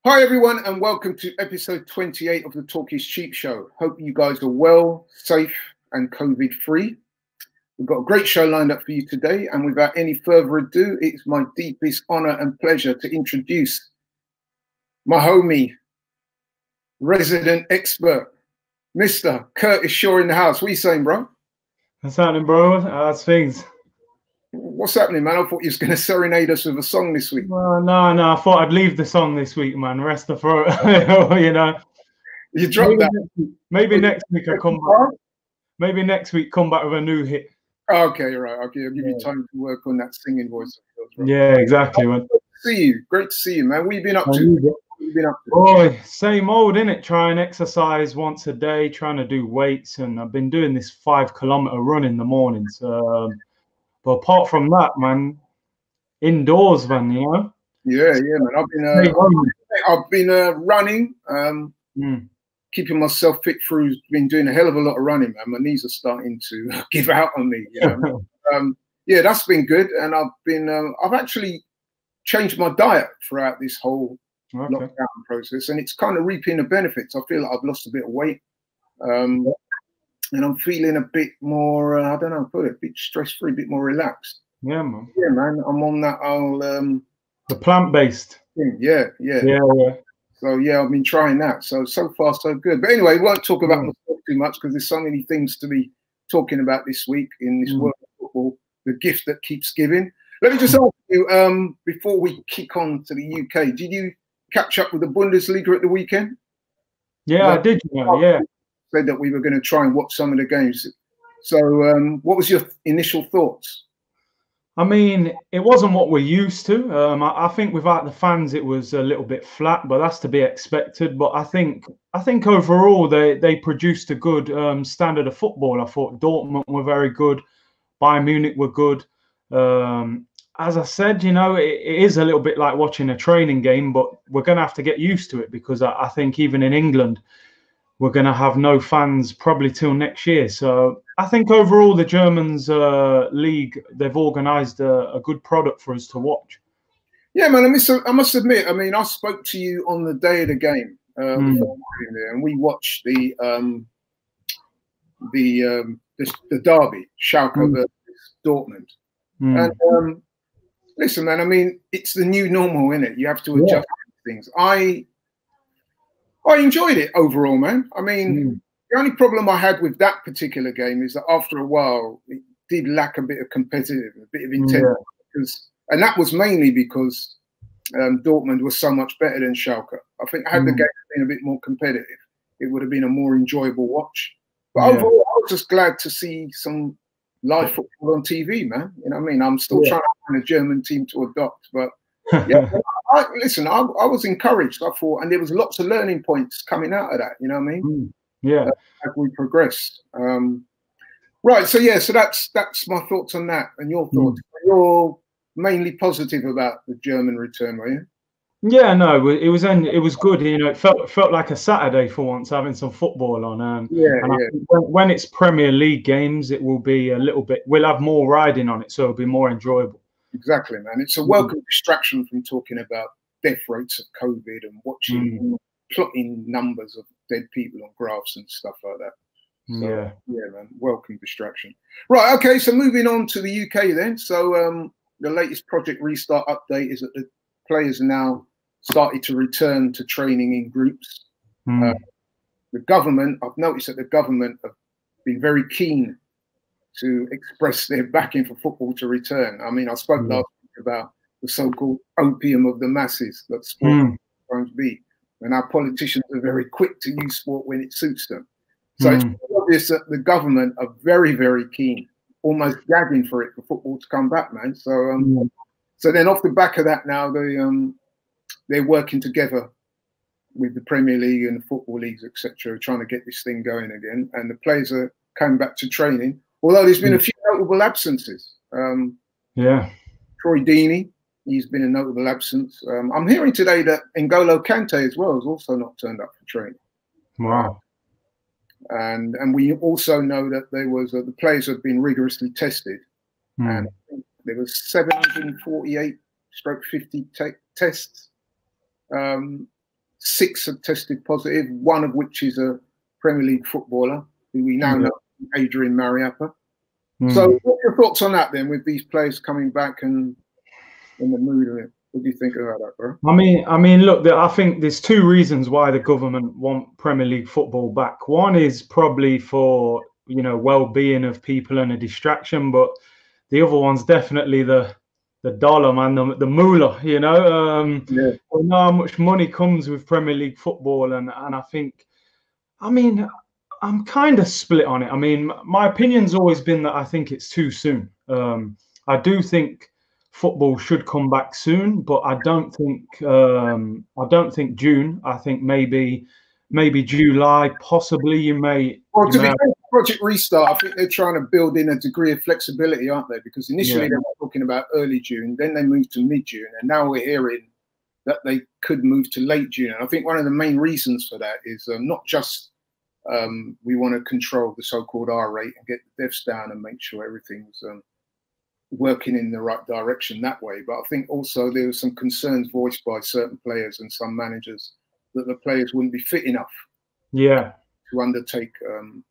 Hi everyone, and welcome to episode 28 of the Talk is Cheap show. Hope you guys are well, safe and COVID free. We've got a great show lined up for you today, and without any further ado, it's my deepest honor and pleasure to introduce my homie, resident expert, Mr. Curtis Shaw in the house. What are you saying, bro? What's happening, bro? How's things? What's happening, man? I thought you was going to serenade us with a song this week. No, I thought I'd leave the song this week, man. Rest the throat, you know. You dropped that. Maybe next week I come back. Maybe next week come back with a new hit. Okay, right. Okay, I'll give you time to work on that singing voice. Yeah, exactly, man. Great to see you. Great to see you, man. What have you been up to? What have you been up to? Boy, same old, innit? Try and exercise once a day, trying to do weights, and I've been doing this 5-kilometer run in the mornings. But apart from that, man, indoors, man, you know. Yeah, man. I've been running, keeping myself fit through. Been doing a hell of a lot of running, man. My knees are starting to give out on me. You know? Yeah, that's been good, and I've actually changed my diet throughout this whole lockdown process, and it's kind of reaping the benefits. I feel like I've lost a bit of weight. And I'm feeling a bit more, I don't know, a bit stress-free, a bit more relaxed. Yeah, man. Yeah, man. I'm on that the plant-based thing. Yeah. So, yeah, I've been trying that. So far, so good. But anyway, we won't talk about myself too much because there's so many things to be talking about this week in this world of football, the gift that keeps giving. Let me just ask you, before we kick on to the UK, did you catch up with the Bundesliga at the weekend? Yeah, I did. Yeah. Said that we were going to try and watch some of the games. So what was your initial thoughts? I mean, it wasn't what we're used to. I think without the fans, it was a little bit flat, but that's to be expected. But I think overall they produced a good standard of football. I thought Dortmund were very good, Bayern Munich were good. As I said, you know, it is a little bit like watching a training game, but we're going to have to get used to it because I think even in England, we're going to have no fans probably till next year. So I think overall the Germans league, they've organised a good product for us to watch. Yeah, man, I must admit, I mean, I spoke to you on the day of the game, and we watched the derby, Schalke versus Dortmund. And listen, man, I mean, it's the new normal, isn't it? You have to adjust things. I enjoyed it overall, man. I mean, the only problem I had with that particular game is that after a while, it did lack a bit of competitive, a bit of intensity. And that was mainly because Dortmund was so much better than Schalke. I think had the game been a bit more competitive, it would have been a more enjoyable watch. But overall, I was just glad to see some live football on TV, man. You know what I mean? I'm still trying to find a German team to adopt, but yeah. I was encouraged. I thought, and there was lots of learning points coming out of that. You know what I mean? As we progress. Right. So yeah. So that's my thoughts on that, and your thoughts. You're mainly positive about the German return, were you? Yeah. No, it was good. You know, it felt like a Saturday for once, having some football on. I think when it's Premier League games, it will be a little bit. We'll have more riding on it, so it'll be more enjoyable. Exactly, man. It's a welcome distraction from talking about death rates of COVID and watching plotting numbers of dead people on graphs and stuff like that. So, yeah, man. Welcome distraction. Right. Okay. So moving on to the UK then. So the latest Project Restart update is that the players are now started to return to training in groups. The government, I've noticed that the government have been very keen to express their backing for football to return. I mean, I spoke last week about the so-called opium of the masses that sport is going to be, and our politicians are very quick to use sport when it suits them. So it's obvious that the government are very, very keen, almost gagging for football to come back, man. So, so then off the back of that, now they're working together with the Premier League and the football leagues, etc., trying to get this thing going again. And the players are coming back to training. Although there's been a few notable absences. Troy Deeney, he's been a notable absence. I'm hearing today that N'Golo Kante as well has also not turned up for training. Wow. And we also know that there was the players have been rigorously tested, and I think there was 748/50 tests. 6 have tested positive, one of which is a Premier League footballer who we now know, Adrian Mariappa. So what's your thoughts on that then, with these players coming back and in the mood of it? What do you think about that, bro? I mean, look, I think there's 2 reasons why the government want Premier League football back. One is probably for, you know, well-being of people and a distraction, but the other one's definitely the dollar, man, the moolah, you know. We know how much money comes with Premier League football, and I think, I mean, I'm kind of split on it. I mean, my opinion's always been that I think it's too soon. I do think football should come back soon, but I don't think June. I think maybe July, possibly. You may. Well, to be fair, Project Restart, I think they're trying to build in a degree of flexibility, aren't they? Because initially they were talking about early June, then they moved to mid-June, and now we're hearing that they could move to late June. And I think one of the main reasons for that is not just we want to control the so-called R rate and get the deaths down and make sure everything's working in the right direction that way. But I think also there were some concerns voiced by certain players and some managers that the players wouldn't be fit enough to undertake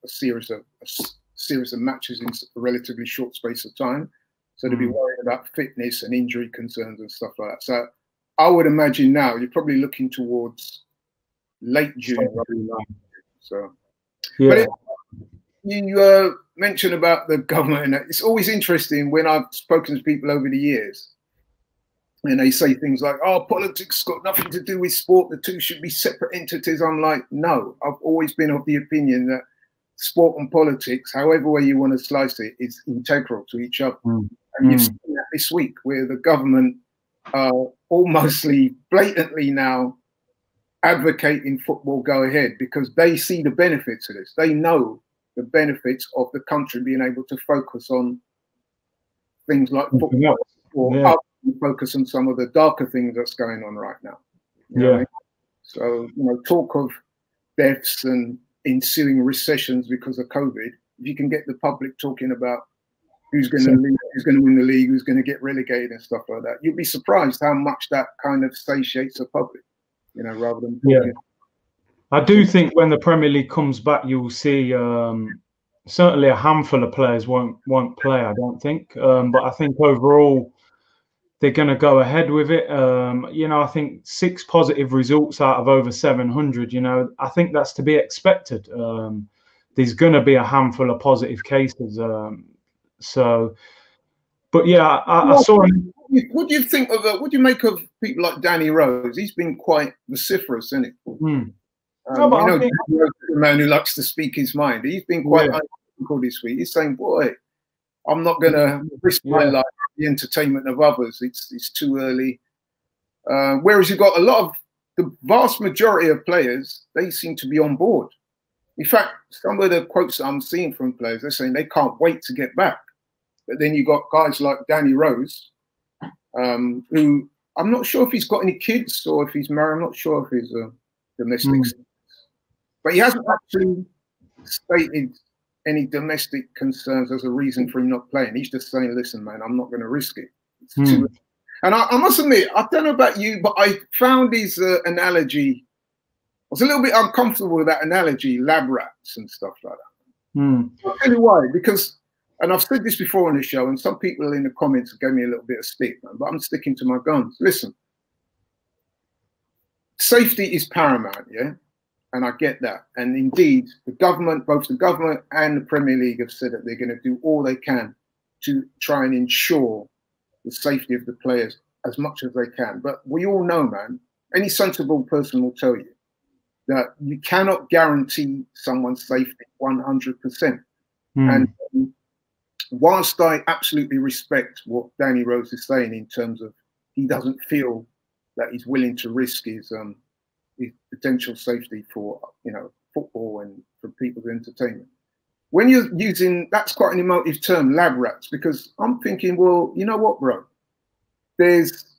a series of matches in a relatively short space of time. So to be worried about fitness and injury concerns and stuff like that. So I would imagine now you're probably looking towards late June. So, but you mentioned about the government, and it's always interesting when I've spoken to people over the years, and they say things like, "Oh, politics got nothing to do with sport. The two should be separate entities." I'm like, no. I've always been of the opinion that sport and politics, however way you want to slice it, is integral to each other. And you've seen that this week, where the government are almostly blatantly now advocating football go ahead because they see the benefits of this. They know the benefits of the country being able to focus on things like football, or focus on some of the darker things that's going on right now. You know what I mean? So, you know, talk of deaths and ensuing recessions because of COVID. If you can get the public talking about who's going to leave, who's going to win the league, who's going to get relegated and stuff like that, you'd be surprised how much that kind of satiates the public, you know, rather than talking. I do think when the Premier League comes back, you'll see certainly a handful of players won't play, I don't think. But I think overall they're going to go ahead with it. You know, I think 6 positive results out of over 700, you know, I think that's to be expected. There's going to be a handful of positive cases. But yeah, I saw him. What do you think of what do you make of people like Danny Rose? He's been quite vociferous, isn't it? No, but you know, Danny Rose is a man who likes to speak his mind. He's been quite unequivocal this week. He's saying, boy, I'm not going to risk my life for the entertainment of others. It's too early. Whereas you've got a lot of the vast majority of players, they seem to be on board. In fact, some of the quotes that I'm seeing from players, they're saying they can't wait to get back. But then you've got guys like Danny Rose, who I'm not sure if he's got any kids or if he's married. I'm not sure if he's a domestic. But he hasn't actually stated any domestic concerns as a reason for him not playing. He's just saying, listen, man, I'm not going to risk it. It's too. And I must admit, I don't know about you, but I found his analogy, I was a little bit uncomfortable with that analogy, lab rats and stuff like that. I'll tell you why, because, and I've said this before on the show, and some people in the comments gave me a little bit of stick, man, but I'm sticking to my guns. Listen, safety is paramount, yeah? And I get that. And indeed, the government, both the government and the Premier League have said that they're going to do all they can to try and ensure the safety of the players as much as they can. But we all know, man, any sensible person will tell you that you cannot guarantee someone's safety 100%. And whilst I absolutely respect what Danny Rose is saying in terms of he doesn't feel that he's willing to risk his potential safety for, you know, football and for people's entertainment. When you're using, that's quite an emotive term, lab rats, because I'm thinking, well, you know what, bro? There's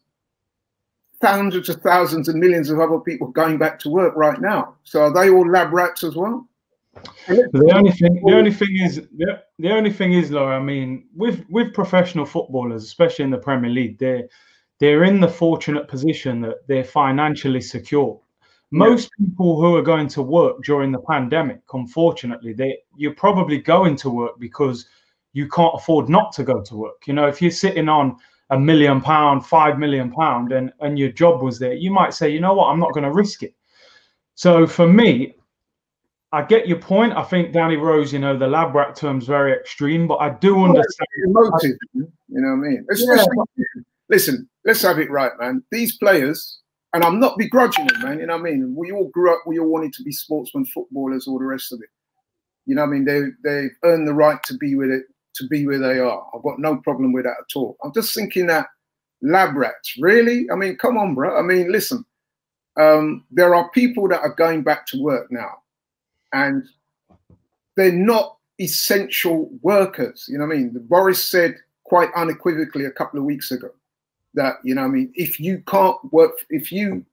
hundreds of thousands and millions of other people going back to work right now. So are they all lab rats as well? The only thing is, Laura, I mean, with professional footballers, especially in the Premier League, they're in the fortunate position that they're financially secure. Most people who are going to work during the pandemic, unfortunately, you're probably going to work because you can't afford not to go to work. You know, if you're sitting on £1 million, £5 million, and your job was there, you might say, you know what, I'm not going to risk it. So for me, I get your point. I think Danny Rose, you know, the lab rat term's very extreme, but I do understand. Emotive, you know what I mean? Especially, listen, let's have it right, man. These players, and I'm not begrudging them, man. You know what I mean? We all grew up, we all wanted to be sportsmen, footballers, all the rest of it. You know what I mean? They've earned the right to be with it, to be where they are. I've got no problem with that at all. I'm just thinking that lab rats, really? I mean, come on, bro. I mean, listen, there are people that are going back to work now, and they're not essential workers. You know what I mean? Boris said quite unequivocally a couple of weeks ago that, you know what I mean, if you can't work, if your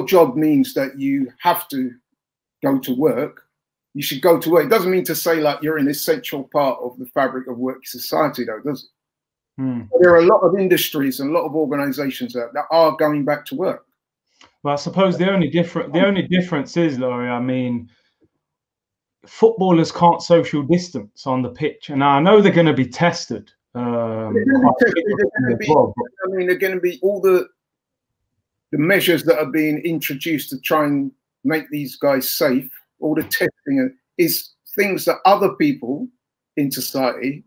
job means that you have to go to work, you should go to work. It doesn't mean to say like you're an essential part of the fabric of work society, though, does it? There are a lot of industries and a lot of organizations that are going back to work. Well, I suppose the only difference is, Laurie, I mean, footballers can't social distance on the pitch, and I know they're going to be tested. I mean, they're going to be all the measures that are being introduced to try and make these guys safe. All the testing is things that other people in society,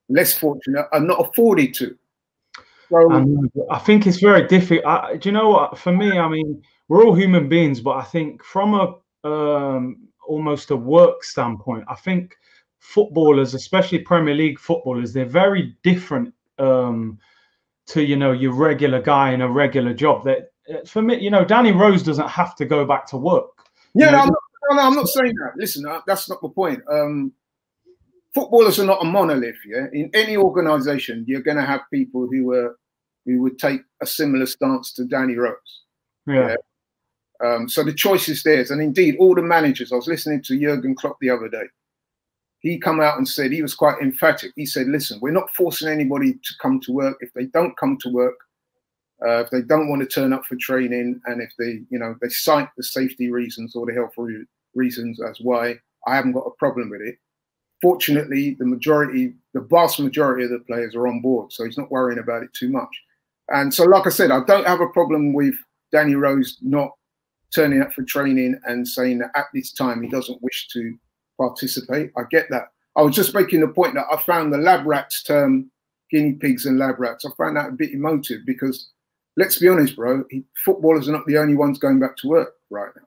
less fortunate, are not afforded to. So, I think it's very difficult. Do you know what? For me, I mean, we're all human beings, but I think from a almost a work standpoint, I think footballers, especially Premier League footballers, they're very different to, you know, your regular guy in a regular job. That for me, you know, Danny Rose doesn't have to go back to work. Yeah, no, I'm not saying that. Listen, that's not the point. Footballers are not a monolith. Yeah, in any organisation, you're going to have people who would take a similar stance to Danny Rose. Yeah. So the choice is theirs, and indeed, all the managers. I was listening to Jurgen Klopp the other day. He come out and said, he was quite emphatic. He said, "Listen, we're not forcing anybody to come to work. If they don't come to work, if they don't want to turn up for training, and if they, you know, they cite the safety reasons or the health reasons as why, I haven't got a problem with it." Fortunately, the vast majority of the players are on board, so he's not worrying about it too much. And so, like I said, I don't have a problem with Danny Rose not turning up for training and saying that at this time he doesn't wish to participate. I get that. I was just making the point that I found the lab rats term, guinea pigs and lab rats, I found that a bit emotive because, let's be honest, bro, footballers are not the only ones going back to work right now.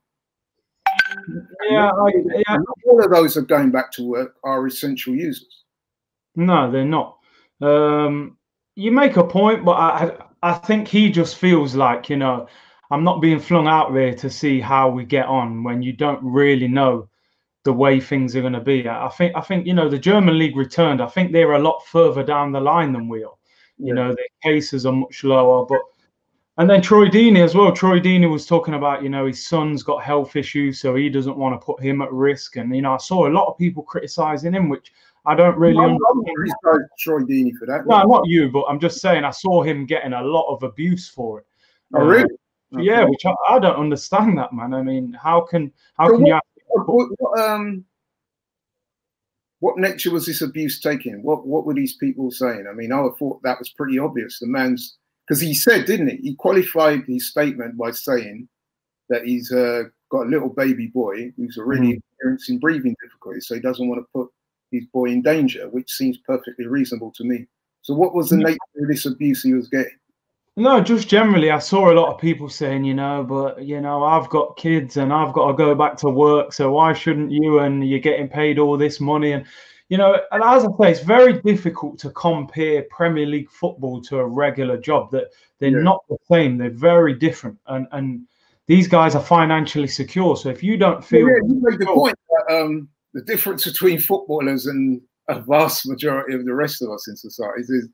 Yeah, not all of those are going back to work are essential users. No, they're not. You make a point, but I think he just feels like, you know, I'm not being flung out there to see how we get on when you don't really know the way things are going to be. I think you know, the German league returned. I think they're a lot further down the line than we are. You know, their cases are much lower, but. And then Troy Deeney as well. Troy Deeney was talking about, you know, his son's got health issues, so he doesn't want to put him at risk. And, you know, I saw a lot of people criticising him, which I don't really understand. Troy Deeney for that. No, not you, but I'm just saying I saw him getting a lot of abuse for it. Oh, really? Okay. Yeah, which I don't understand that, man. I mean, how can you... What nature was this abuse taking? What were these people saying? I mean, I thought that was pretty obvious. The man's... Because he said, didn't he? He qualified his statement by saying that he's got a little baby boy who's already experiencing breathing difficulties, so he doesn't want to put his boy in danger, which seems perfectly reasonable to me. So what was the nature of this abuse he was getting? No, just generally, I saw a lot of people saying, you know, but, you know, I've got kids and I've got to go back to work, so why shouldn't you? And you're getting paid all this money. And you know, and as I say, it's very difficult to compare Premier League football to a regular job. That they're not the same. They're very different, and these guys are financially secure. So if you don't feel, you make the point that the difference between footballers and a vast majority of the rest of us in society is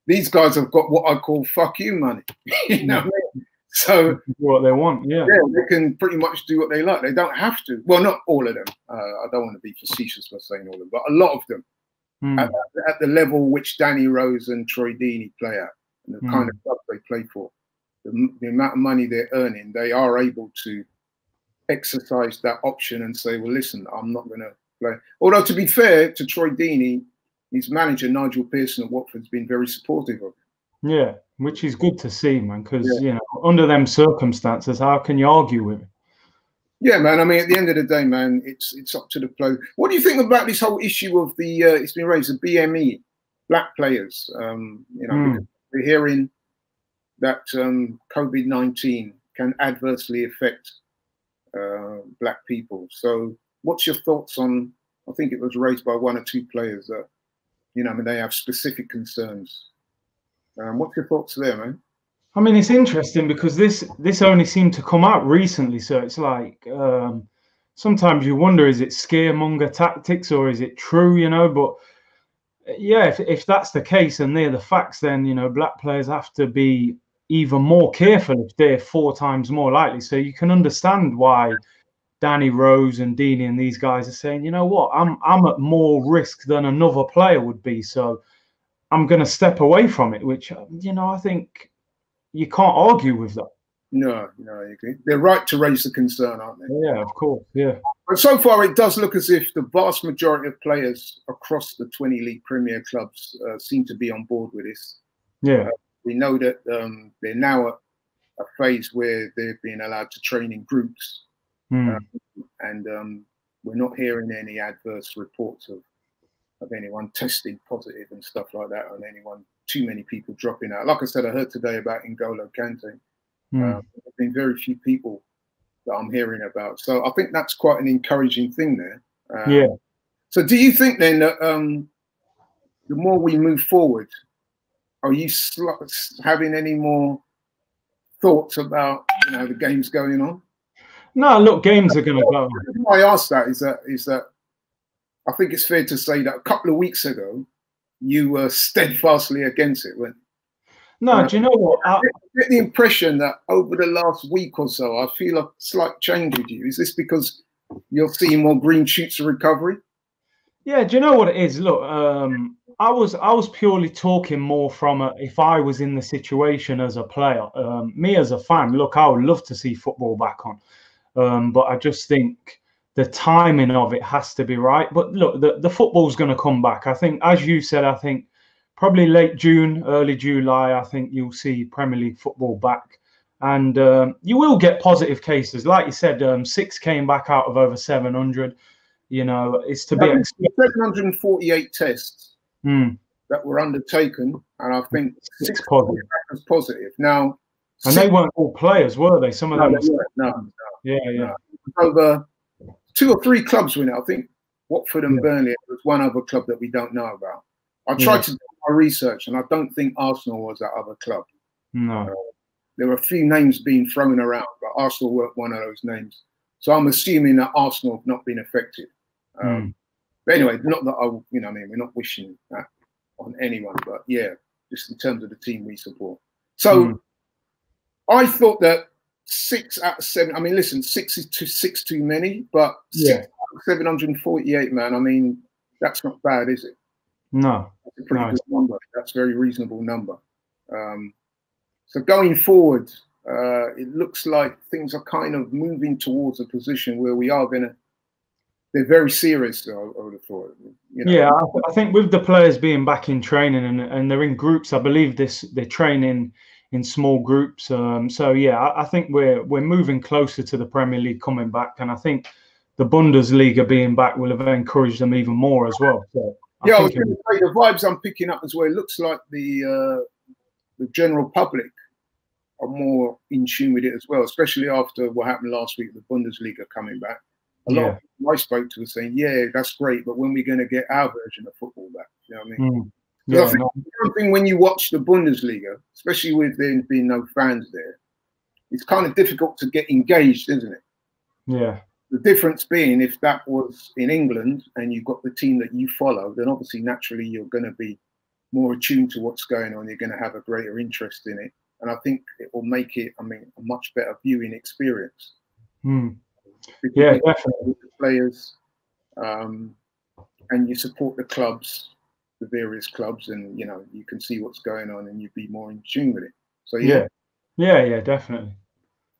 these guys have got what I call "fuck you" money. You know what I mean? So what they want, yeah, they can pretty much do what they like. They don't have to. Well, not all of them. I don't want to be facetious by saying all of them, but a lot of them. at the level which Danny Rose and Troy Deeney play at, and the kind of club they play for, the amount of money they're earning, they are able to exercise that option and say, well, listen, I'm not going to play. Although, to be fair to Troy Deeney, his manager, Nigel Pearson at Watford, has been very supportive of him. Yeah, which is good to see, man, because, you know, under them circumstances, how can you argue with it? Yeah, man. I mean, at the end of the day, man, it's up to the player. What do you think about this whole issue of the, it's been raised, the BME, black players? You know, because we're hearing that COVID-19 can adversely affect black people. So what's your thoughts on, I think it was raised by one or two players that, you know, I mean, they have specific concerns. What's your thoughts there, man? I mean, it's interesting because this only seemed to come out recently. So it's like, sometimes you wonder, is it scaremonger tactics or is it true, you know? But yeah, if that's the case and they're the facts, then, you know, black players have to be even more careful if they're 4 times more likely. So you can understand why Danny Rose and Deeney and these guys are saying, you know what, I'm at more risk than another player would be. So I'm going to step away from it, which, you know, I think you can't argue with that. No, I agree. They're right to raise the concern, aren't they? Yeah, of course, yeah. But so far, it does look as if the vast majority of players across the 20 League Premier clubs seem to be on board with this. Yeah. We know that they're now at a phase where they're being allowed to train in groups. And we're not hearing any adverse reports of anyone testing positive and stuff like that, on anyone, too many people dropping out. Like I said, I heard today about N'Golo Kante. There's been very few people that I'm hearing about. So I think that's quite an encouraging thing there. Yeah. So do you think then that the more we move forward, are you having any more thoughts about, you know, the games going on? No, look, games are going to go. The reason why I asked that is that I think it's fair to say that a couple of weeks ago, you were steadfastly against it, weren't you? No, do you know what? I get the impression that over the last week or so, I feel a slight change with you. Is this because you're seeing more green shoots of recovery? Yeah, do you know what it is? Look, I was purely talking more from if I was in the situation as a player. Me as a fan, look, I would love to see football back on, but I just think the timing of it has to be right. But look, the football's going to come back. I think, as you said, I think probably late June, early July, I think you'll see Premier League football back. And you will get positive cases. Like you said, 6 came back out of over 700. You know, it's to be expected. 748 tests that were undertaken, and I think 6 was positive. Now, and they weren't all players, were they? Some of them. No. Yeah. Over 2 or 3 clubs were in it. I think Watford and Burnley. There was one other club that we don't know about. I tried to do my research, and I don't think Arsenal was that other club. No. There were a few names being thrown around, but Arsenal weren't one of those names. So I'm assuming that Arsenal have not been affected. But anyway, not that you know, I mean, we're not wishing that on anyone, but yeah, just in terms of the team we support. So I thought that 6 out of 7. I mean, listen, 6 is too many, but 6 out of 748, man. I mean, that's not bad, is it? No, that's a pretty good number. That's a very reasonable number. So going forward, it looks like things are kind of moving towards a position where we are going to. They're very serious, I would have thought. You know? Yeah, I think with the players being back in training and they're in groups, I believe they're training in small groups. So yeah, I think we're moving closer to the Premier League coming back, and I think the Bundesliga being back will have encouraged them even more as well. So I was going to say the vibes I'm picking up as well. It looks like the general public are more in tune with it as well, especially after what happened last week, the Bundesliga coming back. A lot of people I spoke to were saying, yeah, that's great, but when we're going to get our version of football back, you know what I mean? I think one thing when you watch the Bundesliga, especially with there being no fans there, it's kind of difficult to get engaged, isn't it? Yeah. The difference being if that was in England and you've got the team that you follow, then obviously naturally you're going to be more attuned to what's going on. You're going to have a greater interest in it. And I think it will make it, I mean, a much better viewing experience. Yeah, definitely. With the players, and you support the clubs. the various clubs, and you can see what's going on, and you'd be more in tune with it. So yeah, definitely.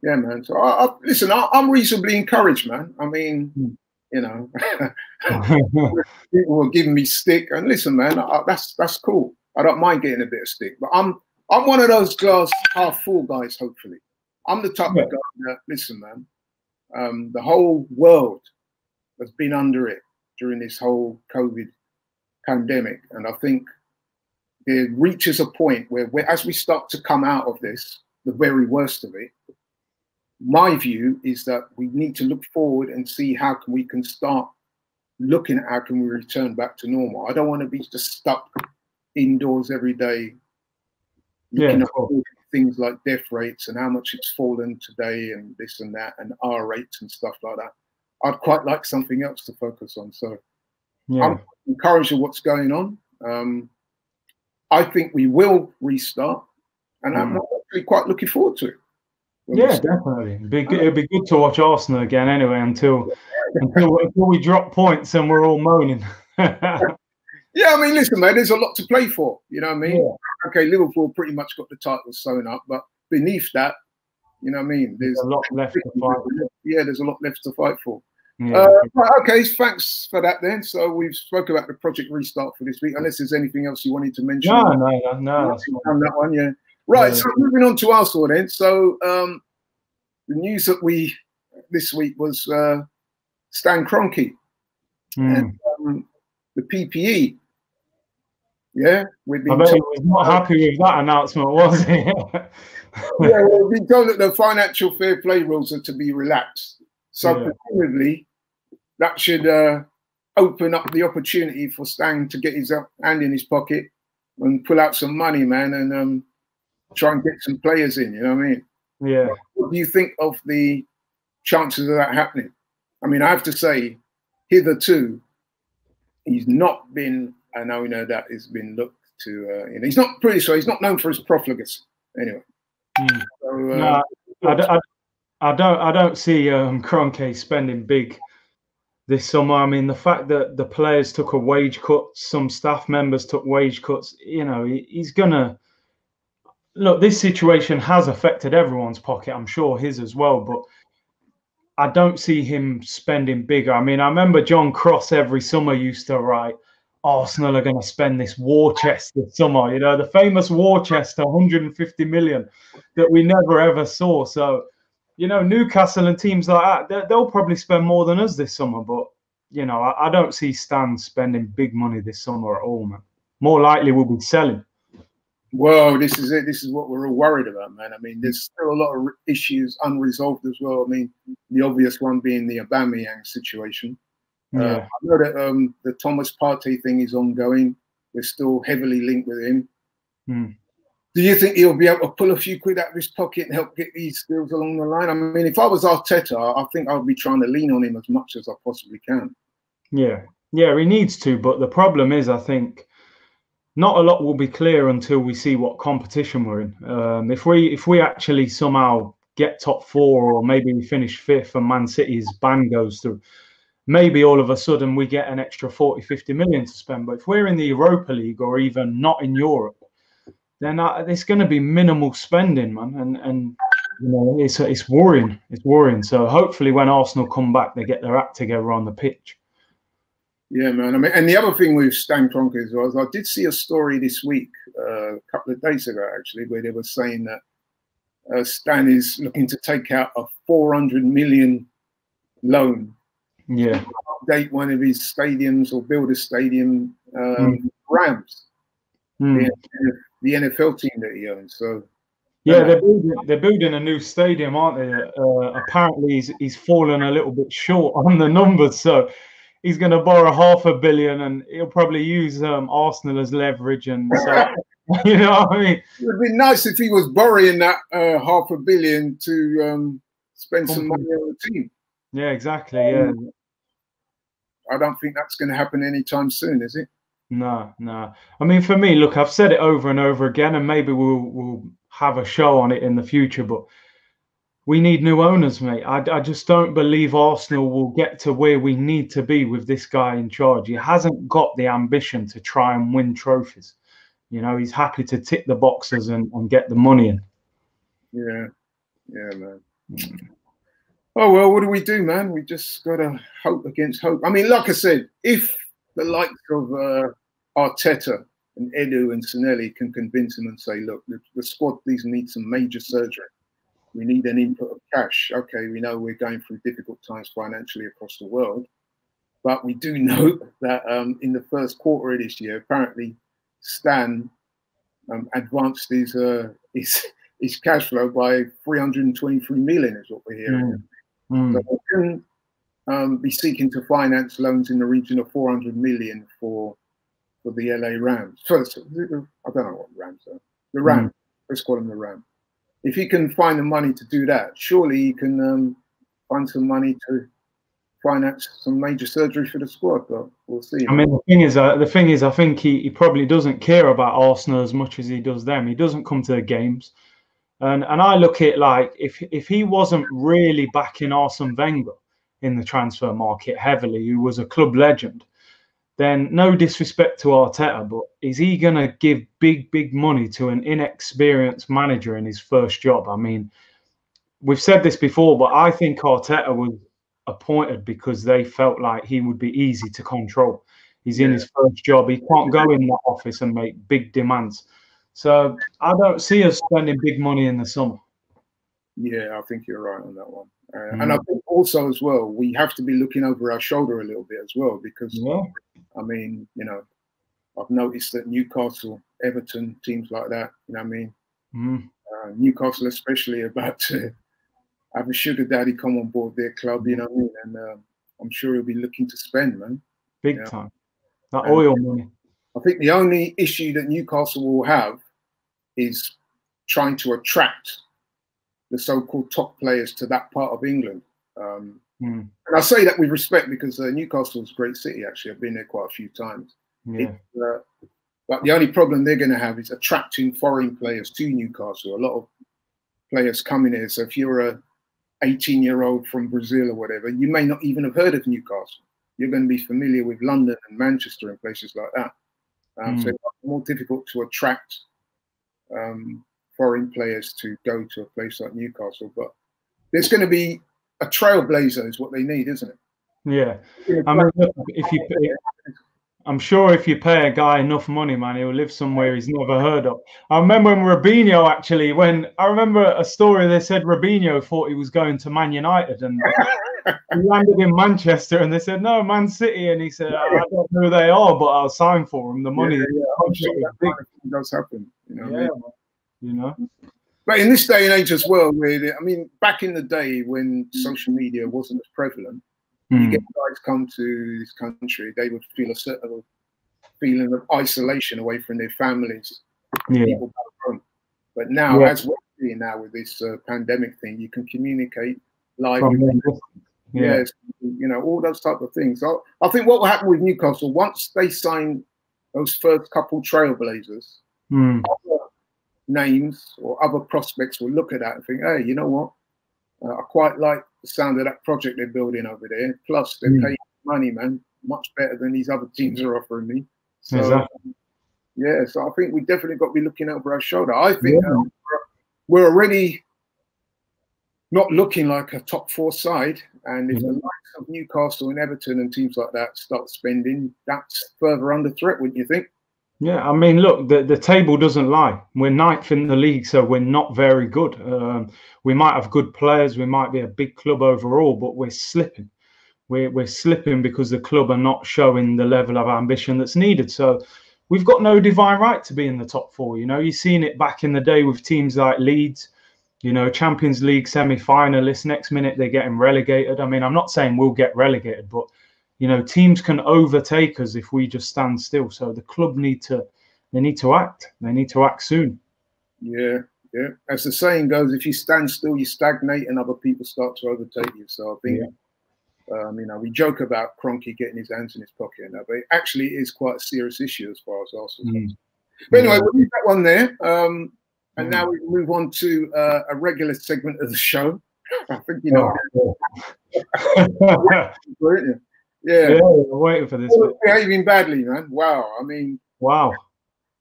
Yeah, man. So listen, I'm reasonably encouraged, man. I mean, people are giving me stick, and listen, man, that's cool. I don't mind getting a bit of stick, but I'm one of those glass half full guys. Hopefully, I'm the type of guy that, listen, man, the whole world has been under it during this whole COVID pandemic, and I think it reaches a point where as we start to come out of this, the very worst of it, my view is that we need to look forward and see how we can start looking at how can we return back to normal. I don't want to be just stuck indoors every day looking at things like death rates and how much it's fallen today and this and that and R rates and stuff like that. I'd quite like something else to focus on. So I'm encouraged with what's going on. I think we will restart, and I'm actually quite looking forward to it. Yeah, definitely. It'd be good to watch Arsenal again anyway until we drop points and we're all moaning. Yeah, I mean, listen, man, there's a lot to play for. You know what I mean? Yeah. Okay, Liverpool pretty much got the title sewn up, but beneath that, you know what I mean? There's a lot left to fight for. Yeah, there's a lot left to fight for. Yeah. Right, okay, thanks for that then. So we've spoke about the project restart for this week, unless there's anything else you wanted to mention. No. That one, yeah. Right, so moving on to Arsenal then. So the news that this week was Stan Kroenke and the PPE. Yeah, I bet he was not happy with that announcement, was he? Yeah, well, we've been told that the financial fair play rules are to be relaxed. So presumably that should open up the opportunity for Stan to get his hand in his pocket and pull out some money, man, and try and get some players in, you know what I mean? Yeah. What do you think of the chances of that happening? I mean, I have to say, hitherto, he's not been an owner that has been looked to. He's not pretty sure. He's not known for his profligacy, anyway. So, no, I don't see Kroenke spending big this summer. I mean, the fact that the players took a wage cut, some staff members took wage cuts. He's gonna look. This situation has affected everyone's pocket. I'm sure his as well, but I don't see him spending bigger. I mean, I remember John Cross every summer used to write, Arsenal are going to spend this war chest this summer, the famous war chest, 150 million that we never ever saw. So, Newcastle and teams like that, they'll probably spend more than us this summer. But, I don't see Stan spending big money this summer at all, man. More likely we'll be selling. Well, this is it. This is what we're all worried about, man. I mean, there's still a lot of issues unresolved as well. I mean, the obvious one being the Aubameyang situation. I know that the Thomas Partey thing is ongoing. We're still heavily linked with him. Do you think he'll be able to pull a few quid out of his pocket and help get these deals along the line? I mean, if I was Arteta, I think I'd be trying to lean on him as much as I possibly can. Yeah, he needs to. But the problem is, I think, not a lot will be clear until we see what competition we're in. If we actually somehow get top 4, or maybe we finish 5th and Man City's ban goes through, maybe all of a sudden we get an extra 40-50 million to spend. But if we're in the Europa League or even not in Europe, then it's going to be minimal spending, man. And it's worrying. It's worrying. So hopefully when Arsenal come back, they get their act together on the pitch. Yeah, man. I mean, and the other thing with Stan Kroenke as well is I did see a story this week, a couple of days ago actually, where they were saying that Stan is looking to take out a 400 million loan. Yeah. To update one of his stadiums or build a stadium, Rams, the NFL team that he owns. So. Yeah, they're building a new stadium, aren't they? Apparently, he's fallen a little bit short on the numbers, so he's going to borrow $500 million, and he'll probably use Arsenal as leverage. And so, you know what I mean? It would be nice if he was borrowing that $500 million to spend some money on the team. Yeah, exactly. Yeah. I don't think that's going to happen anytime soon, is it? No. I mean, for me, look, I've said it over and over again, and maybe we'll have a show on it in the future, but we need new owners, mate. I just don't believe Arsenal will get to where we need to be with this guy in charge. He hasn't got the ambition to try and win trophies. You know, he's happy to tick the boxes and get the money in. Yeah, man. Oh, well, what do we do, man? We just got to hope against hope. I mean, like I said, if the likes of Arteta and Edu and Sinelli can convince him and say, look, the squad needs some major surgery. We need an input of cash. Okay, we know we're going through difficult times financially across the world, but we do know that in the first quarter of this year, apparently Stan advanced his cash flow by 323 million, is what we're hearing. So we can be seeking to finance loans in the region of 400 million for the LA Rams. First, I don't know what Rams are. The Rams. Let's call them the Rams. If he can find the money to do that, surely he can find some money to finance some major surgery for the squad. But we'll see. I mean, the thing is, I think he probably doesn't care about Arsenal as much as he does them. He doesn't come to the games, and I look at it like if he wasn't really backing Arsene Wenger in the transfer market heavily, who was a club legend, then no disrespect to Arteta, but is he going to give big money to an inexperienced manager in his first job? I mean, we've said this before, but I think Arteta was appointed because they felt like he would be easy to control. He's in his first job. He can't go in that office and make big demands. So I don't see us spending big money in the summer. Yeah, I think you're right on that one. And I think also as well, we have to be looking over our shoulder a little bit as well, because, I mean, you know, I've noticed that Newcastle, Everton, teams like that, you know what I mean? Newcastle especially about to have a sugar daddy come on board their club, you know what I mean? And I'm sure he'll be looking to spend, man. Big time. That oil money. I think the only issue that Newcastle will have is trying to attract the so-called top players to that part of England. And I say that with respect because Newcastle is a great city, actually. I've been there quite a few times. But the only problem they're going to have is attracting foreign players to Newcastle. A lot of players coming here. So if you're a 18-year-old from Brazil or whatever, you may not even have heard of Newcastle. You're going to be familiar with London and Manchester and places like that. So it's more difficult to attract foreign players to go to a place like Newcastle. But there's going to be a trailblazer is what they need, isn't it? Yeah. I mean, I'm sure if you pay a guy enough money, man, he'll live somewhere he's never heard of. I remember when Robinho actually, I remember a story, they said Robinho thought he was going to Man United and he landed in Manchester and they said, no, Man City. And he said, I don't know who they are, but I'll sign for them. The money that does happen, you know. You know. But in this day and age as well, where, I mean, back in the day when social media wasn't as prevalent, you get guys come to this country, they would feel a certain feeling of isolation away from their families. People back home. But now, as we're seeing now with this pandemic thing, you can communicate live. You know, all those type of things. So I think what will happen with Newcastle, once they sign those first couple trailblazers, other names or other prospects will look at that and think, hey, you know what? I quite like the sound of that project they're building over there. Plus, they're paying money, man, much better than these other teams are offering me. So, yeah, so I think we definitely got to be looking over our shoulder. I think we're already not looking like a top four side. And if the likes of Newcastle and Everton and teams like that start spending, that's further under threat, wouldn't you think? Yeah, I mean, look, the table doesn't lie. We're ninth in the league, so we're not very good. We might have good players. We might be a big club overall, but we're slipping. We're slipping because the club are not showing the level of ambition that's needed. So we've got no divine right to be in the top four. You know, you've seen it back in the day with teams like Leeds, you know, Champions League semi-finalists. Next minute, they're getting relegated. I mean, I'm not saying we'll get relegated, but you know, teams can overtake us if we just stand still. So the club need to act. They need to act soon. Yeah. As the saying goes, if you stand still, you stagnate, and other people start to overtake you. So I think, you know, we joke about Kroenke getting his hands in his pocket, and that, but it actually is quite a serious issue as far as Arsenal goes. But anyway, we'll leave that one there. And now we move on to a regular segment of the show. I think you know. Yeah, I'm waiting for this. Behaving badly, man. Wow. I mean, wow.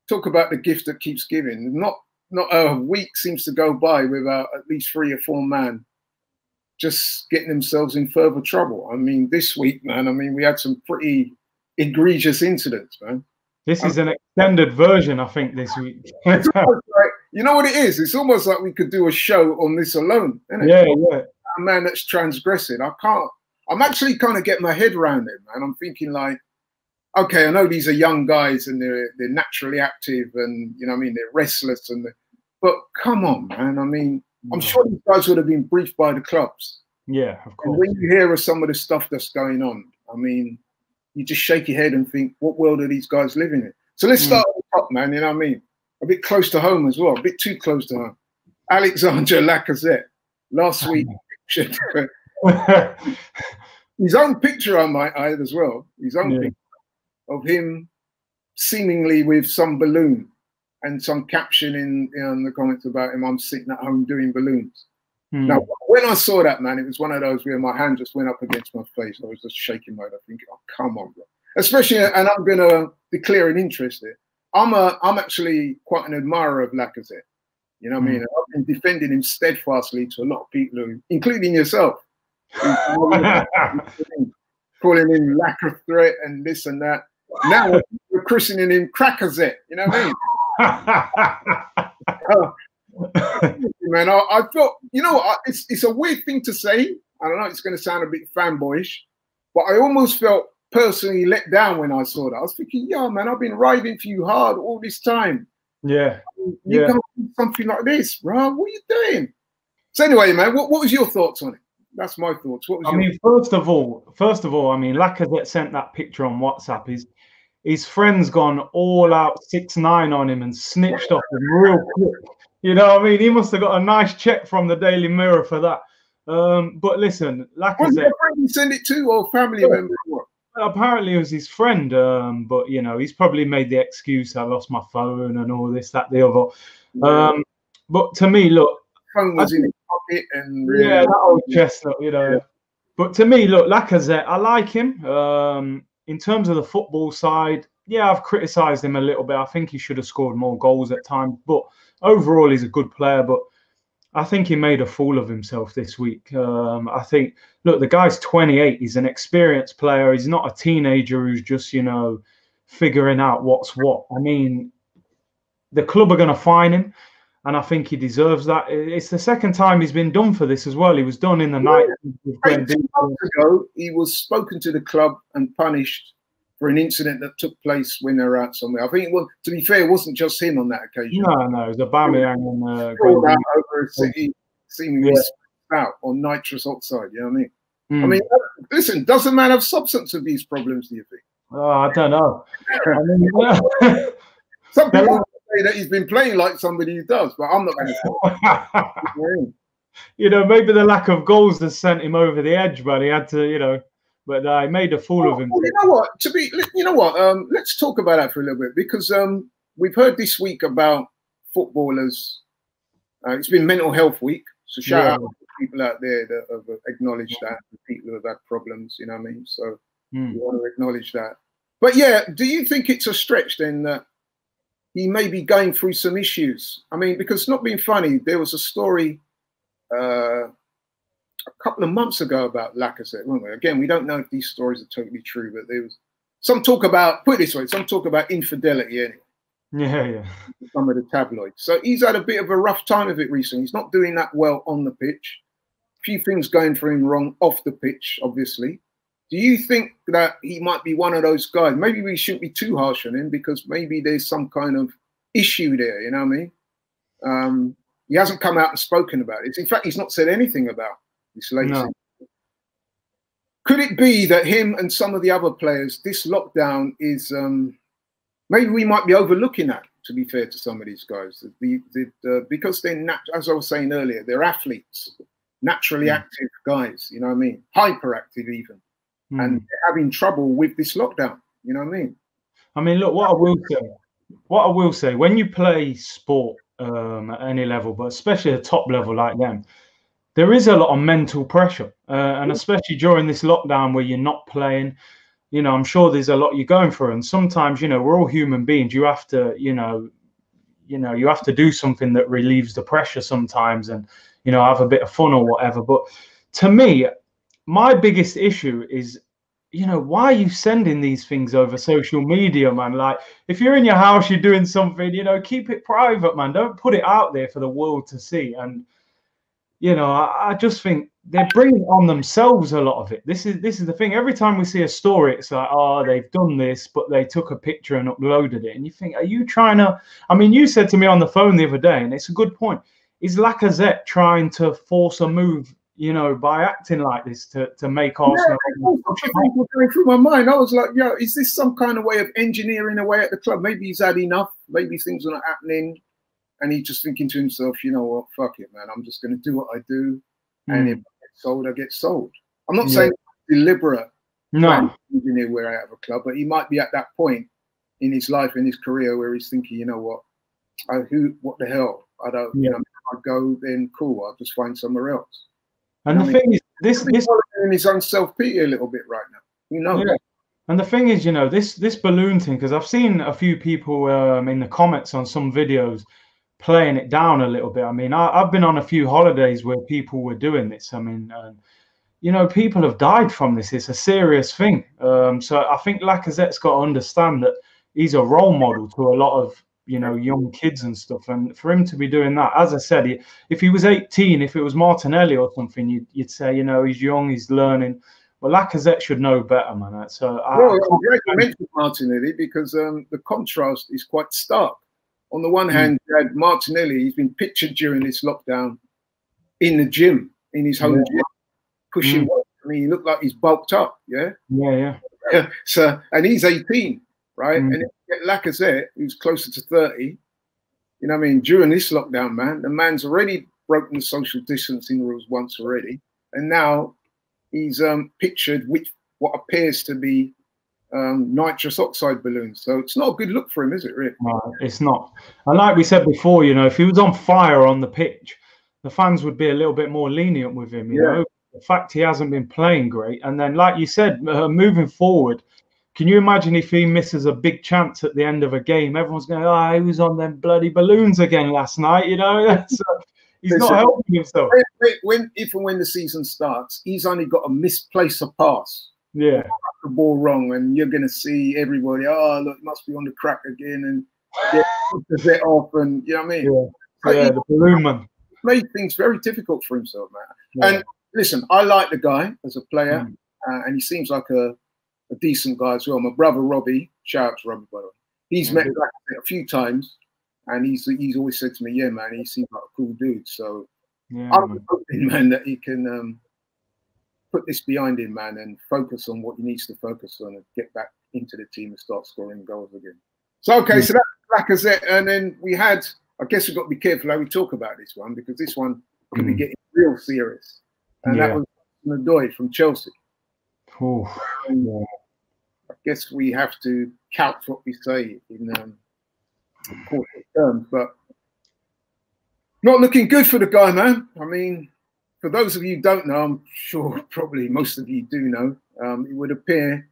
Talk about the gift that keeps giving. Not a week seems to go by without at least 3 or 4 men just getting themselves in further trouble. I mean, this week, man, I mean, we had some pretty egregious incidents, man. This is an extended version, I think, this week. Like, you know what it is? It's almost like we could do a show on this alone, isn't it? Yeah. A man that's transgressing. I'm actually kind of getting my head around it, man. I'm thinking like, okay, I know these are young guys and they're naturally active and, you know what I mean, they're restless but come on, man. I mean, I'm sure these guys would have been briefed by the clubs. Yeah, of course. And when you hear of some of the stuff that's going on, I mean, you just shake your head and think, what world are these guys living in? So let's start at the top, man, you know what I mean? A bit close to home as well, a bit too close to home. Alexandre Lacazette, last week, his own picture I might add as well, his own picture of him seemingly with some balloon and some caption in the comments about him, I'm sitting at home doing balloons. Now, when I saw that, man, it was one of those where my hand just went up against my face. I was just shaking my head. I think, oh, come on, bro. Especially, and I'm going to declare an interest here. I'm actually quite an admirer of Lacazette. You know what I mean? I've been defending him steadfastly to a lot of people, including yourself. Calling him Lacazette threat and this and that. Now we're christening him Crackerzette. You know what I mean? Man, I felt, you know what, it's a weird thing to say. I don't know, it's going to sound a bit fanboyish, but I almost felt personally let down when I saw that. I was thinking, yeah, man, I've been riding for you hard all this time. Yeah. You can't do something like this, bro. What are you doing? So anyway, man, what was your thoughts on it? That's my thoughts. What was first of all, I mean, Lacazette sent that picture on WhatsApp. His friend's gone all out 6ix9ine on him and snitched off him real quick. You know what I mean? He must have got a nice check from the Daily Mirror for that. But listen, Lacazette. Was your friend you send it to or family member? Apparently it was his friend, but you know, he's probably made the excuse, I lost my phone and all this, that, the other. But to me, look, phone was in his pocket and that old chestnut, you know. But to me, look, Lacazette, I like him. In terms of the football side, yeah, I've criticised him a little bit. I think he should have scored more goals at times, but overall, he's a good player. But I think he made a fool of himself this week. I think, look, the guy's 28. He's an experienced player. He's not a teenager who's just, you know, figuring out what's what. I mean, the club are going to fine him, and I think he deserves that. It's the second time he's been done for this as well. He was done in the night. 2 months ago, he was spoken to the club and punished for an incident that took place when they were out somewhere. I think it was, to be fair, it wasn't just him on that occasion. No, it was Aubameyang and over a city, seemingly out on nitrous oxide. You know what I mean? I mean, listen, does the man have substance abuse problems? Do you think? Oh, I don't know. Some people say that he's been playing like somebody who does, but I'm not going to say. You know, maybe the lack of goals has sent him over the edge, but he had to, you know. But he made a fool of him. You know what? Let's talk about that for a little bit, because we've heard this week about footballers. It's been Mental Health Week, so shout out to people out there that have acknowledged that, the people who have had problems. You know what I mean? So we want to acknowledge that. But yeah, do you think it's a stretch then that he may be going through some issues? I mean, because not being funny, there was a story a couple of months ago about Lacazette, weren't we? Again, we don't know if these stories are totally true, but there was some talk about, put it this way, some talk about infidelity anyway. Yeah. Some of the tabloids. So he's had a bit of a rough time of it recently. He's not doing that well on the pitch. A few things going for him wrong off the pitch, obviously. Do you think that he might be one of those guys? Maybe we shouldn't be too harsh on him, because maybe there's some kind of issue there, you know what I mean? He hasn't come out and spoken about it. In fact, he's not said anything about this latest. No. Could it be that him and some of the other players, this lockdown is maybe we might be overlooking that, to be fair to some of these guys, because they're, as I was saying earlier, they're athletes, naturally active guys, you know what I mean? Hyperactive even. And they're having trouble with this lockdown, you know what I mean? I mean, look, what I will say, when you play sport at any level, but especially a top level like them, there is a lot of mental pressure, and especially during this lockdown where you're not playing. You know, I'm sure there's a lot you're going through, and sometimes, you know, we're all human beings. You have to, you have to do something that relieves the pressure sometimes, and have a bit of fun or whatever. But to me, my biggest issue is, why are you sending these things over social media, man? Like, if you're in your house, you're doing something, keep it private, man. Don't put it out there for the world to see. And I just think they're bringing on themselves a lot of it. This is the thing. Every time we see a story, it's like, oh, they've done this, but they took a picture and uploaded it. And you think, are you trying to? I mean, you said to me on the phone the other day, and it's a good point. Is Lacazette trying to force a move, by acting like this to make Arsenal? People going through my mind. I was like, yo, is this some kind of way of engineering away at the club? Maybe he's had enough. Maybe things are not happening. And he's just thinking to himself, you know what, fuck it, man. I'm just going to do what I do. And if I get sold, I get sold. I'm not saying deliberate engineer way out of a club, but he might be at that point in his life, in his career, where he's thinking, you know what, what the hell? I don't, if I go, then cool, I'll just find somewhere else. And the thing is, this in his own self-pity a little bit right now. You know. Yeah. And the thing is, this balloon thing, because I've seen a few people in the comments on some videos playing it down a little bit. I mean, I've been on a few holidays where people were doing this. I mean, people have died from this. It's a serious thing. So I think Lacazette's got to understand that he's a role model to a lot of, young kids and stuff. And for him to be doing that, as I said, if he was 18, if it was Martinelli or something, you'd say, he's young, he's learning. But Lacazette should know better, man. So I'm glad you mentioned Martinelli, because the contrast is quite stark. On the one hand, you had Martinelli. He's been pictured during this lockdown in the gym, in his home gym, pushing weight. I mean, he looked like he's bulked up. Yeah. So, and he's 18, right? And if you get Lacazette, who's closer to 30, I mean, during this lockdown, man, the man's already broken the social distancing rules once already, and now he's pictured with what appears to be nitrous oxide balloons. So it's not a good look for him, is it, really? No, it's not. And like we said before, if he was on fire on the pitch, the fans would be a little bit more lenient with him, you know. The fact he hasn't been playing great. And then, like you said, moving forward, can you imagine if he misses a big chance at the end of a game? Everyone's going, he was on them bloody balloons again last night, So he's not helping himself. If and when the season starts, he's only got to misplace a pass. Yeah. The ball wrong, and you're going to see everybody, look, must be on the crack again, and get it off, and you know what I mean? Yeah, the balloon man. Made things very difficult for himself, man. And listen, I like the guy as a player, and he seems like a decent guy as well. My brother Robbie, shout out to Robbie, by the way, he's met Lacazette a few times, and he's always said to me, yeah, man, he seems like a cool dude. So I'm hoping, man, that he can put this behind him, man, and focus on what he needs to focus on and get back into the team and start scoring goals again. So, okay, so that's Lacazette. And then we had, I guess we've got to be careful how we talk about this one, because this one could be getting real serious. And that was Unofficial from Chelsea. I guess we have to count what we say in corporate terms, but not looking good for the guy, man. I mean, for those of you who don't know, I'm sure probably most of you do know, it would appear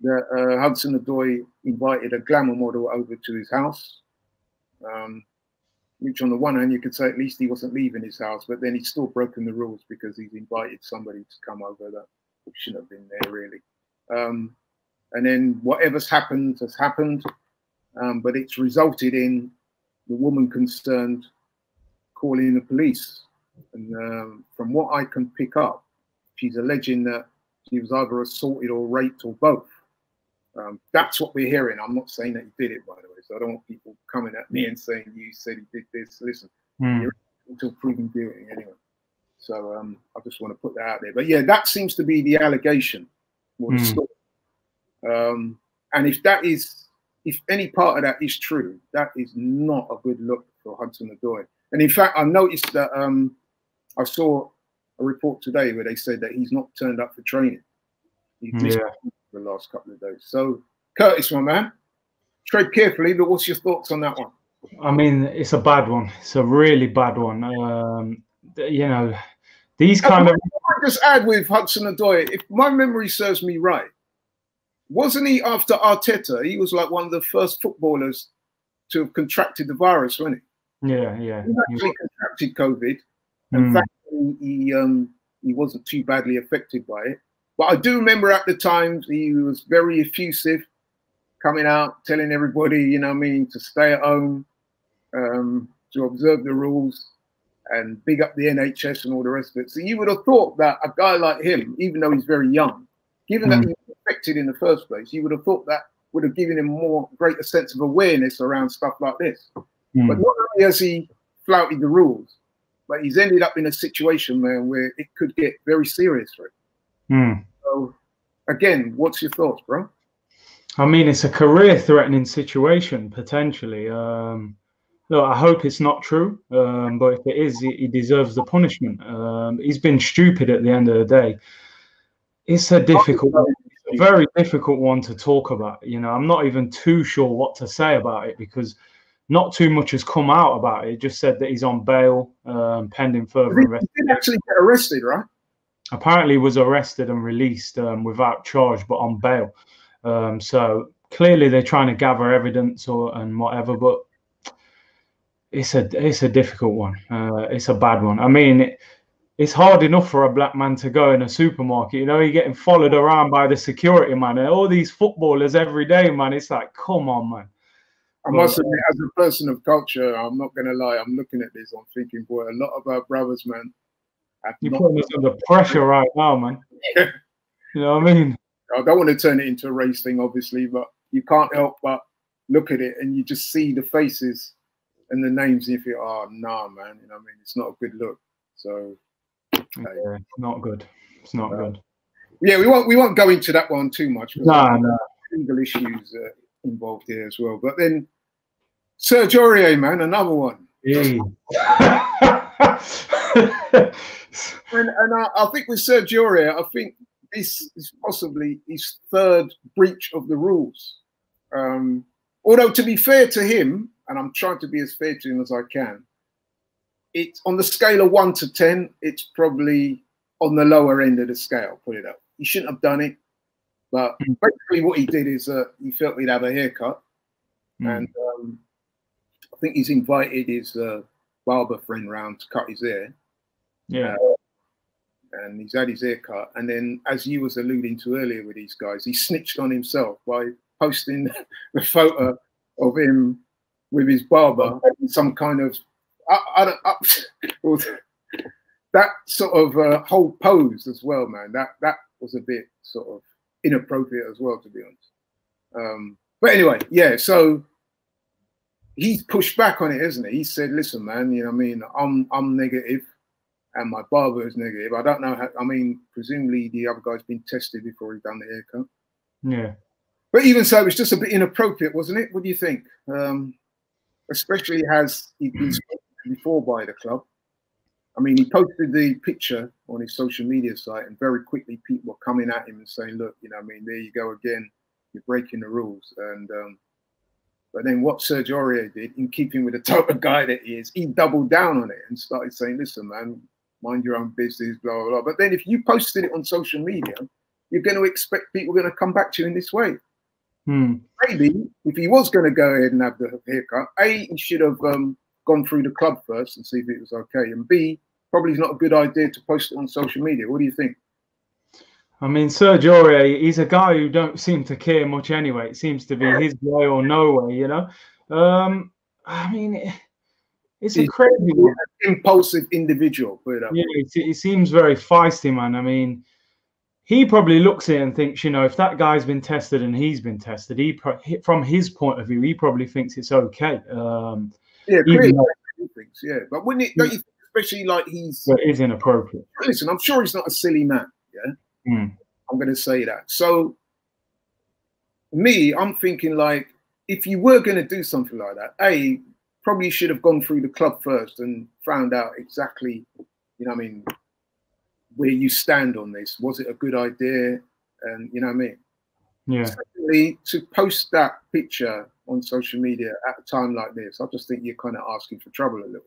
that Hudson-Odoi invited a glamour model over to his house, which on the one hand you could say at least he wasn't leaving his house, but then he's still broken the rules because he's invited somebody to come over that shouldn't have been there, really. And then whatever's happened has happened, but it's resulted in the woman concerned calling the police. And from what I can pick up, she's alleging that she was either assaulted or raped or both. That's what we're hearing. I'm not saying that he did it, by the way, so I don't want people coming at me and saying you said he did this. Listen, you're until proven guilty anyway. So I just want to put that out there. But yeah, that seems to be the allegation or the story. And if any part of that is true, that is not a good look for Hudson-Odoi. And in fact, I noticed that I saw a report today where they said that he's not turned up for training. He's missed for the last couple of days. So, Curtis, my man, tread carefully, but what's your thoughts on that one? I mean, it's a bad one. It's a really bad one. These kind of. I just add with Hudson-Odoi, if my memory serves me right, wasn't he after Arteta? He was like one of the first footballers to have contracted the virus, wasn't he? Yeah. He actually contracted COVID. In fact, he wasn't too badly affected by it. But I do remember at the time he was very effusive, coming out, telling everybody, you know what I mean, to stay at home, to observe the rules, and big up the NHS and all the rest of it. So you would have thought that a guy like him, even though he's very young, given that he was affected in the first place, you would have thought that would have given him more greater sense of awareness around stuff like this. But not only has he flouted the rules, but he's ended up in a situation, man, where it could get very serious for him. So, again, what's your thoughts, bro? I mean, it's a career-threatening situation, potentially. Look, I hope it's not true, but if it is, he deserves the punishment. He's been stupid at the end of the day. It's a difficult one. It's a very difficult one to talk about. You know, I'm not even too sure what to say about it because not too much has come out about it. It just said that he's on bail, pending further investigation. He did actually get arrested, right? Apparently he was arrested and released without charge, but on bail. So clearly they're trying to gather evidence and whatever, but it's a difficult one. It's a bad one. I mean, it's hard enough for a black man to go in a supermarket. You know, you're getting followed around by the security man and all these footballers every day, man. It's like, come on, man. I must admit, as a person of culture, I'm not going to lie. I'm looking at this. I'm thinking, boy, a lot of our brothers, man. You're putting us under pressure right now, man. Yeah. You know what I mean? I don't want to turn it into a race thing, obviously, but you can't help but look at it and you just see the faces and the names and you think, oh, nah, man. You know what I mean? It's not a good look. So, yeah, it's not good. It's not good. Yeah, we won't go into that one too much. No. Legal issues involved here as well. But then Serge Aurier, man, another one. Hey. and I think with Serge Aurier, I think this is possibly his third breach of the rules. Although, to be fair to him, and I'm trying to be as fair to him as I can, it's on the scale of 1 to 10, it's probably on the lower end of the scale, put it up. He shouldn't have done it. But basically what he did is he felt he'd have a haircut. And I think he's invited his barber friend round to cut his hair. Yeah. And he's had his hair cut. And then, as you was alluding to earlier with these guys, he snitched on himself by posting the photo of him with his barber in some kind of that sort of whole pose as well, man. That was a bit sort of inappropriate as well, to be honest. But anyway, yeah. So he's pushed back on it, isn't he? He said, "Listen, man. You know what I mean? I'm negative, and my barber is negative. I don't know how. I mean, presumably the other guy's been tested before he done the haircut. Yeah. But even so, it's just a bit inappropriate, wasn't it? What do you think? Especially as he'd been spoken to before by the club. I mean, he posted the picture on his social media site, and very quickly people were coming at him and saying, "Look, you know, what I mean, there you go again. You're breaking the rules." And but then what Serge Aurier did, in keeping with the type of guy that he is, he doubled down on it and started saying, "Listen, man, mind your own business, blah blah blah." But then if you posted it on social media, you're going to expect people going to come back to you in this way. Maybe if he was going to go ahead and have the haircut, A, he should have gone through the club first and see if it was okay, and B, probably it's not a good idea to post it on social media. What do you think? I mean, Serge Aurier, he's a guy who don't seem to care much anyway. It seems to be his way or no way, you know. I mean, it's a crazy one. Impulsive individual. Put it up. Yeah, he seems very feisty, man. I mean, he probably looks at it and thinks, you know, if that guy's been tested and he's been tested, from his point of view, he probably thinks it's okay. Yeah, clearly he thinks, yeah. But wouldn't it, don't you think, especially like he's... But it is inappropriate. Listen, I'm sure he's not a silly man, yeah? I'm going to say that. So, I'm thinking like, if you were going to do something like that, A, probably should have gone through the club first and found out exactly, you know what I mean, where you stand on this. Was it a good idea? And you know what I mean? Yeah. Secondly, to post that picture on social media at a time like this, I just think you're kind of asking for trouble a little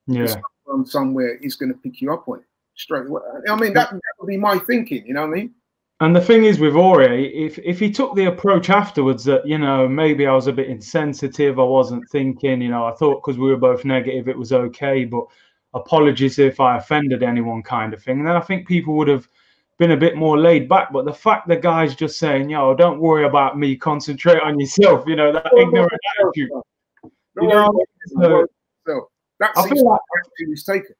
bit. Yeah. From somewhere is going to pick you up on it. straight away. I mean, that would be my thinking. You know what I mean? And the thing is with Aurier, if he took the approach afterwards that, you know, maybe I was a bit insensitive, I wasn't thinking, you know, I thought because we were both negative it was okay, but apologies if I offended anyone kind of thing, then I think people would have been a bit more laid back. But the fact the guy's just saying, yo, don't worry about me, concentrate on yourself, you know, that ignorant attitude. You know, so that I feel like he's taken.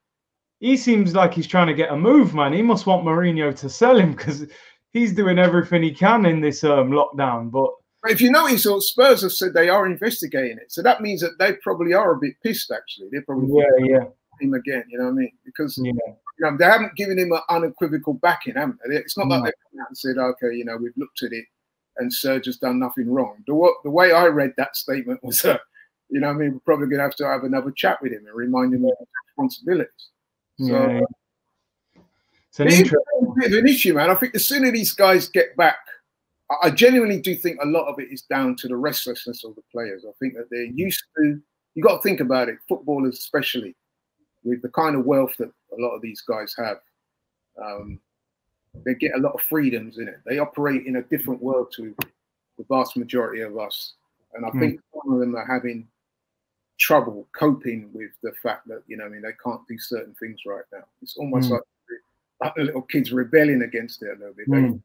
He seems like he's trying to get a move, man. He must want Mourinho to sell him because he's doing everything he can in this lockdown. But if you notice, Spurs have said they are investigating it, so that means that they probably are a bit pissed. Actually, they're probably him again. You know what I mean? Because you know, they haven't given him an unequivocal backing, haven't they? It's not like they've come out and said, "Okay, you know, we've looked at it, and Serge has done nothing wrong." The way I read that statement was, you know what I mean, we're probably going to have another chat with him and remind him of his responsibilities. So it's an interesting bit of an issue, man. I think the sooner these guys get back, I genuinely do think a lot of it is down to the restlessness of the players. I think that they're used to, you got to think about it, footballers especially, with the kind of wealth that a lot of these guys have, they get a lot of freedoms in it. They operate in a different world to the vast majority of us. And I think some of them are having trouble coping with the fact that, you know, I mean, they can't do certain things right now. It's almost like the little kids rebelling against it a little bit.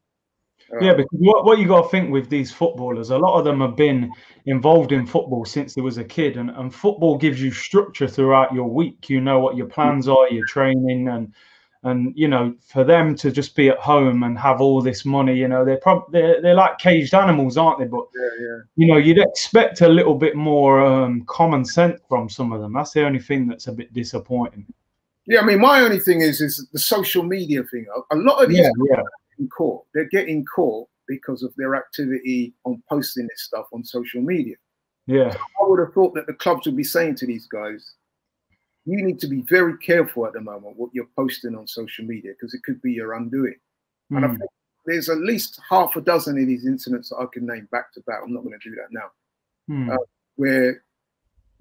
Yeah, because what you got to think with these footballers, a lot of them have been involved in football since they was a kid, and football gives you structure throughout your week. You know what your plans are, your training, and you know, for them to just be at home and have all this money, you know, they're like caged animals, aren't they? But you know, you'd expect a little bit more common sense from some of them. That's the only thing that's a bit disappointing. Yeah, I mean, my only thing is the social media thing. A lot of these in court, they're getting caught because of their activity on posting this stuff on social media. Yeah, so I would have thought that the clubs would be saying to these guys, you need to be very careful at the moment what you're posting on social media, because it could be your undoing. And I think there's at least half a dozen of these incidents that I can name back to back. I'm not going to do that now, where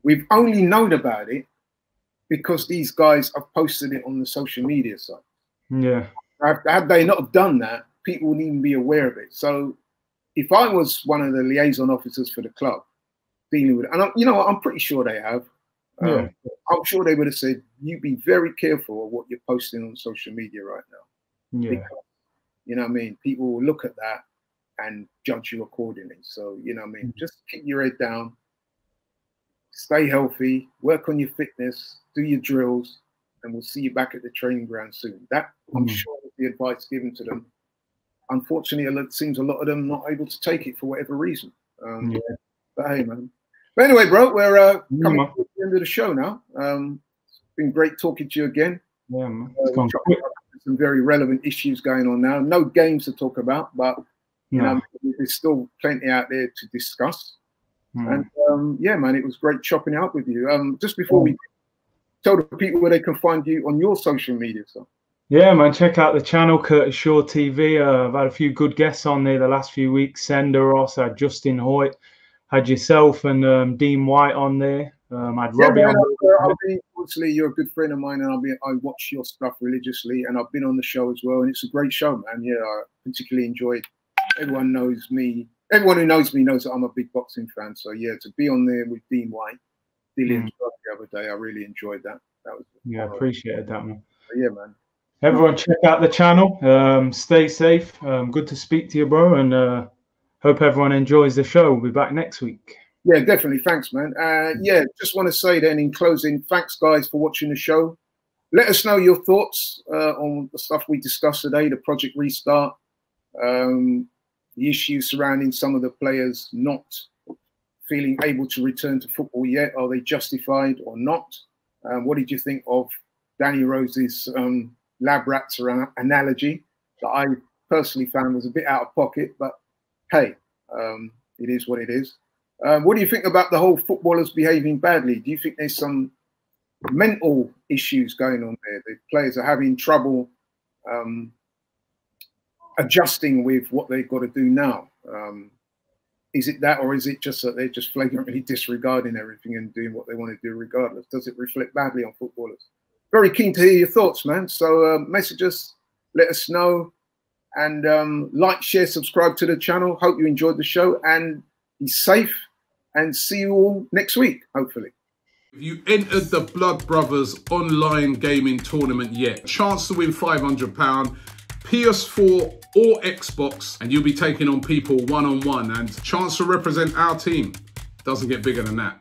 we've only known about it because these guys have posted it on the social media side. Yeah. Had they not have done that, people wouldn't even be aware of it. So if I was one of the liaison officers for the club dealing with it, and you know, I'm pretty sure they have, I'm sure they would have said, you be very careful of what you're posting on social media right now. Yeah. Because, you know what I mean? People will look at that and judge you accordingly. So, you know what I mean? Just keep your head down, stay healthy, work on your fitness, do your drills, and we'll see you back at the training ground soon. That, I'm sure, is the advice given to them. Unfortunately, it seems a lot of them not able to take it for whatever reason. But hey, man. But anyway, bro, we're coming to the end of the show now. It's been great talking to you again. Yeah, man. Some very relevant issues going on now. No games to talk about, but you know, there's still plenty out there to discuss. And yeah, man, it was great chopping it up with you. Just before we tell the people where they can find you on your social media stuff. Yeah, man, check out the channel, Curtis Shaw TV. I've had a few good guests on there the last few weeks. Sender Ross, had Justin Hoyt, had yourself and Dean White on there. I'd Robbie on there. Obviously, you're a good friend of mine, and I watch your stuff religiously, and I've been on the show as well, and it's a great show, man. Yeah, I particularly enjoyed. Everyone knows me. Everyone who knows me knows that I'm a big boxing fan. So yeah, to be on there with Dean White, Dillian the other day, I really enjoyed that. That was appreciated that, man. Yeah, man. Everyone, check out the channel. Stay safe. Good to speak to you, bro, and hope everyone enjoys the show. We'll be back next week. Yeah, definitely. Thanks, man. Yeah, just want to say then in closing, thanks, guys, for watching the show. Let us know your thoughts on the stuff we discussed today, the Project Restart, the issues surrounding some of the players not feeling able to return to football yet. Are they justified or not? What did you think of Danny Rose's lab rats analogy that I personally found was a bit out of pocket, but hey, it is what it is. What do you think about the whole footballers behaving badly? Do you think there's some mental issues going on there? The players are having trouble adjusting with what they've got to do now. Is it that, or is it just that they're just flagrantly disregarding everything and doing what they want to do regardless? Does it reflect badly on footballers? very keen to hear your thoughts, man. So message us, let us know, and like, share, subscribe to the channel. Hope you enjoyed the show, and be safe, and see you all next week, hopefully. If you entered the Blood Brothers online gaming tournament yet, chance to win £500, PS4 or Xbox, and you'll be taking on people one-on-one, and chance to represent our team. Doesn't get bigger than that.